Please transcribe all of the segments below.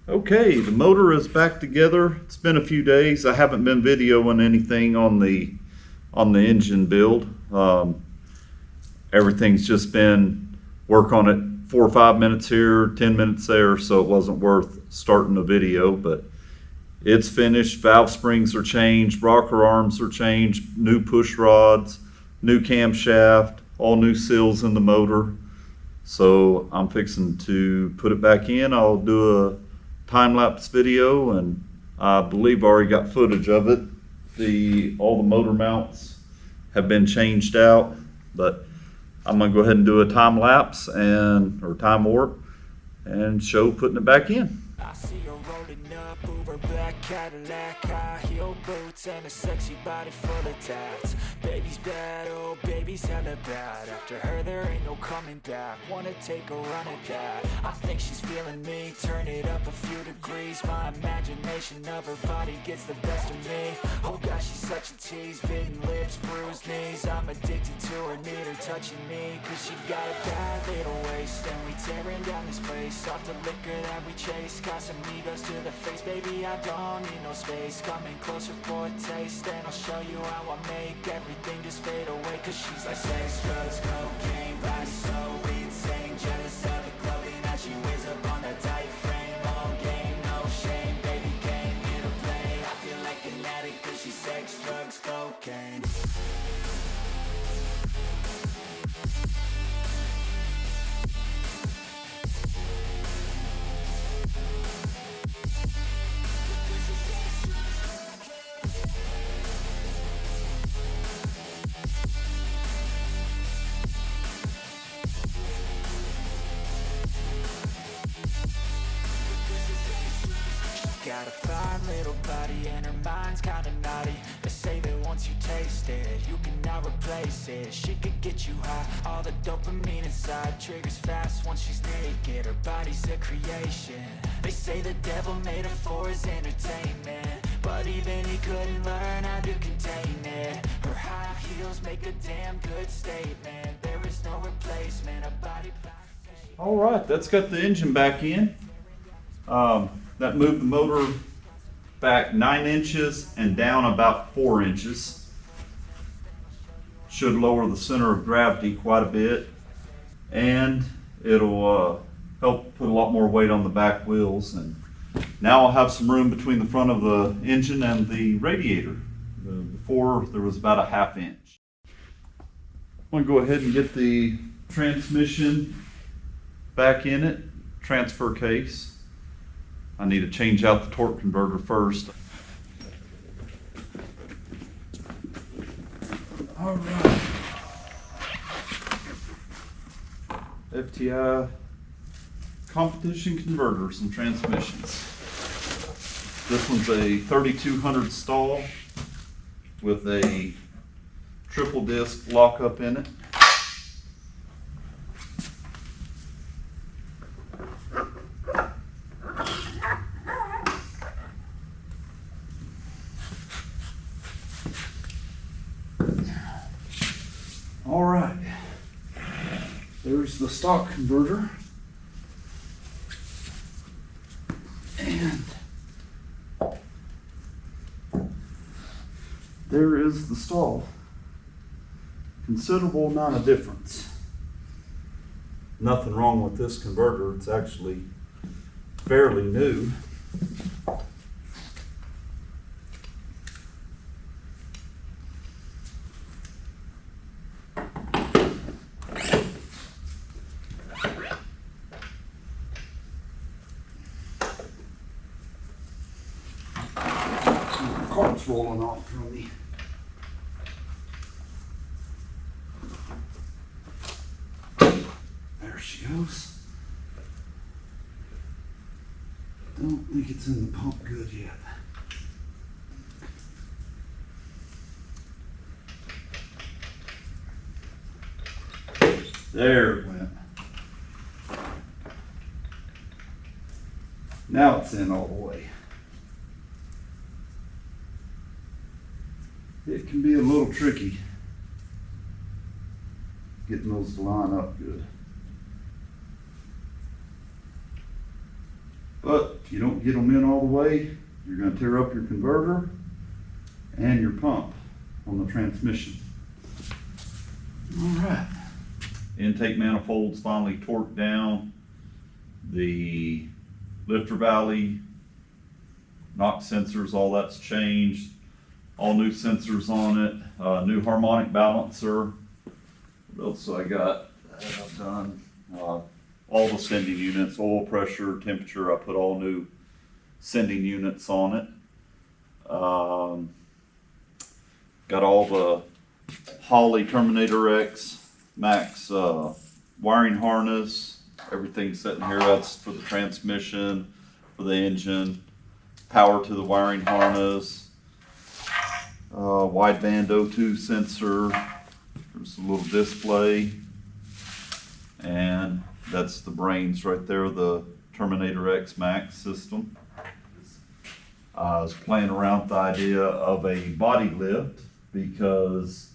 Okay, the motor is back together. It's been a few days. I haven't been videoing anything on the engine build. Everything's just been work on it 4 or 5 minutes here, 10 minutes there, so it wasn't worth starting a video, but it's finished. Valve springs are changed, rocker arms are changed, new push rods, new camshaft, all new seals in the motor. So I'm fixing to put it back in. I'll do a time-lapse video, and I believe I already got footage of it. All the motor mounts have been changed out, but I'm gonna go ahead and do a time lapse or time warp and show putting it back in. I see her rolling up, Uber black Cadillac, high heel boots and a sexy body full of tats. Baby's bad, oh baby's hella bad. After her there ain't no coming back. Wanna take a run at that? I think she's feeling me. Turn it up a few degrees. My imagination of her body gets the best of me. Oh gosh, she's such a tease. Bitten lips, bruised knees. I'm addicted to her, need her touching me. Cause she got a bad little waist, and we tearing down this place. Off the liquor that we chase. Casamigos to the face, baby, I don't need no space. Coming closer for a taste, and I'll show you how I make everything just fade away. Cause she's like sex, drugs, cocaine, body so insane. Jealous of the clothing that she wears up on that tight frame. All game, no shame, baby came here to play. I feel like an addict cause she's sex, drugs, cocaine. Got a fine little body and her mind's kinda naughty. They say that once you taste it, you cannot replace it. She could get you high, all the dopamine inside triggers fast once she's naked. Her body's a creation. They say the devil made her for his entertainment, but even he couldn't learn how to contain it. Her high heels make a damn good statement. There is no replacement, a body. All right, that's got the engine back in. That moved the motor back 9 inches and down about 4 inches. Should lower the center of gravity quite a bit, and it'll help put a lot more weight on the back wheels. And now I'll have some room between the front of the engine and the radiator. Before there was about a 1/2 inch. I'm gonna go ahead and get the transmission back in it, transfer case. I need to change out the torque converter first. All right. FTI competition converters and transmissions. This one's a 3200 stall with a triple disc lockup in it. All right, there's the stock converter, and there is the stall. Considerable amount of difference. Nothing wrong with this converter. It's actually fairly new. Cart's rolling off from me. There she goes. Don't think it's in the pump good yet. There it went. Now it's in all the way. It can be a little tricky getting those to line up good. But if you don't get them in all the way, you're going to tear up your converter and your pump on the transmission. All right. Intake manifolds finally torqued down. The lifter valley, knock sensors, all that's changed. All new sensors on it. New harmonic balancer. What else I got that I've done? All the sending units, oil pressure, temperature. I put all new sending units on it. Got all the Holley Terminator X Max wiring harness. Everything's sitting here. That's for the transmission, for the engine, power to the wiring harness, wideband O2 sensor. There's a little display, and that's the brains right there, the Terminator X Max system. I was playing around with the idea of a body lift because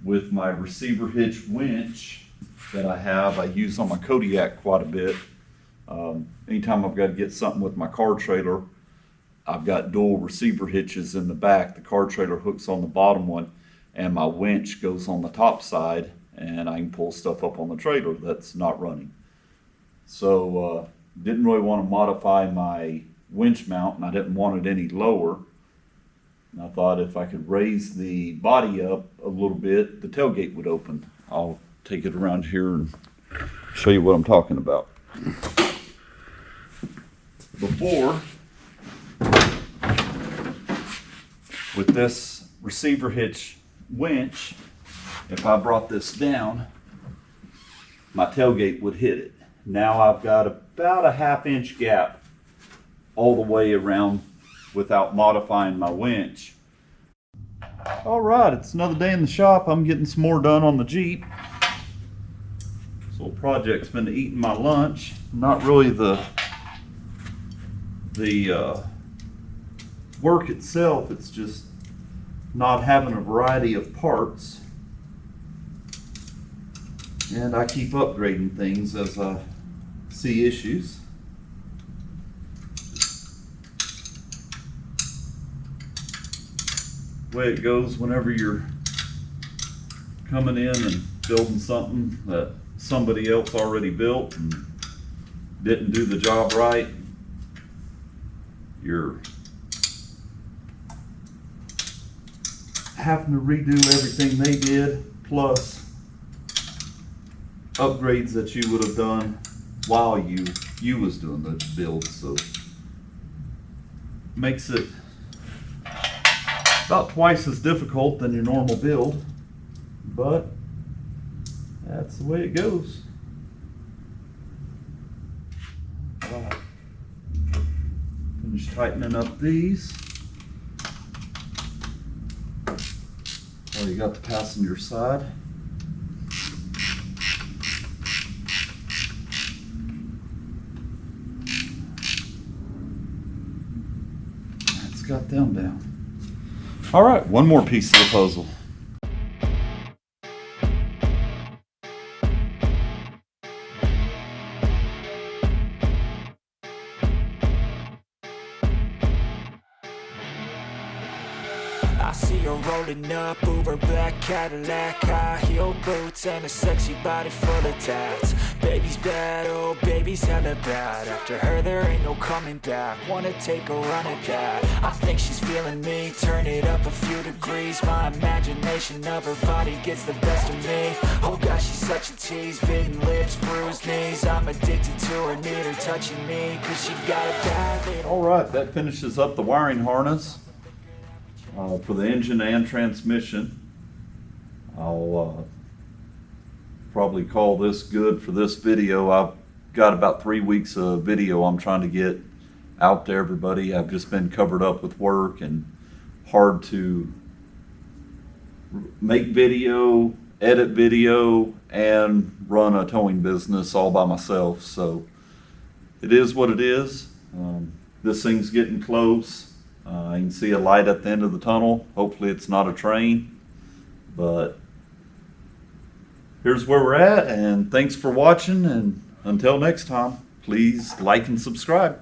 with my receiver hitch winch that I have, I use on my Kodiak quite a bit. Anytime I've got to get something with my car trailer, I've got dual receiver hitches in the back. The car trailer hooks on the bottom one and my winch goes on the top side, and I can pull stuff up on the trailer that's not running. So didn't really want to modify my winch mount, and I didn't want it any lower. And I thought if I could raise the body up a little bit, the tailgate would open. I'll take it around here and show you what I'm talking about. Before, with this receiver hitch winch, if I brought this down, my tailgate would hit it. Now I've got about a 1/2 inch gap all the way around without modifying my winch. All right, it's another day in the shop. I'm getting some more done on the Jeep. This little project's been eating my lunch. Not really the work itself, it's just not having a variety of parts. And I keep upgrading things as I see issues. The way it goes whenever you're coming in and building something that somebody else already built and didn't do the job right, you're having to redo everything they did, plus upgrades that you would have done while you was doing the build. So makes it about twice as difficult than your normal build, but that's the way it goes. Finish tightening up these. Oh, you got the passenger side. That's got them down. All right, one more piece of the puzzle. I see her rolling up, Uber black Cadillac, high heel boots and a sexy body full of tats. Baby's bad, oh baby's hella bad. After her there ain't no coming back. Wanna take a run at that. I think she's feeling me, turn it up a few degrees. My imagination of her body gets the best of me. Oh gosh, she's such a tease, bitten lips, bruised knees. I'm addicted to her, need her touching me, cause she got a bad little... All right, that finishes up the wiring harness for the engine and transmission. I'll probably call this good for this video. I've got about 3 weeks of video I'm trying to get out to everybody. I've just been covered up with work and hard to make video, edit video, and run a towing business all by myself. So it is what it is. This thing's getting close. You can see a light at the end of the tunnel. Hopefully it's not a train, but here's where we're at, and thanks for watching, and until next time, please like and subscribe.